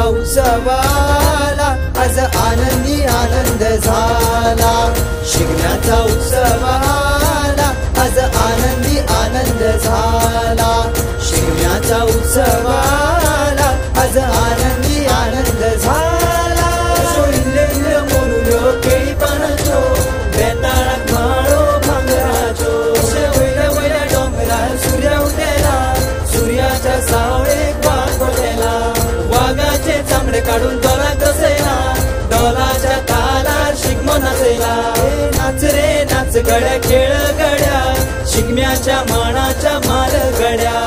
उत्सवाला आज आनंदी आनंद झाला। शिगम्याचा उत्सवाला आज आनंदी आनंद झाला। शिगम्याचा उत्सवाला आज आनंदी आनंद झाला। इंद्र मोरुल्यो केळी पानाच्यो बेताळाक माळो भांगराच्यो वयल्या वयल्या डोंगरार सूर्य उदेला सूर्याच्या सावळेक वाग पडलेला वाघाचे चामडे काढून डोलाक दसेला डोलाच्या तालार शिगमो नाचेला नाच रे नाच गड्या खेळ गड्या शिगम्याच्या मानाच्या माल गड्या।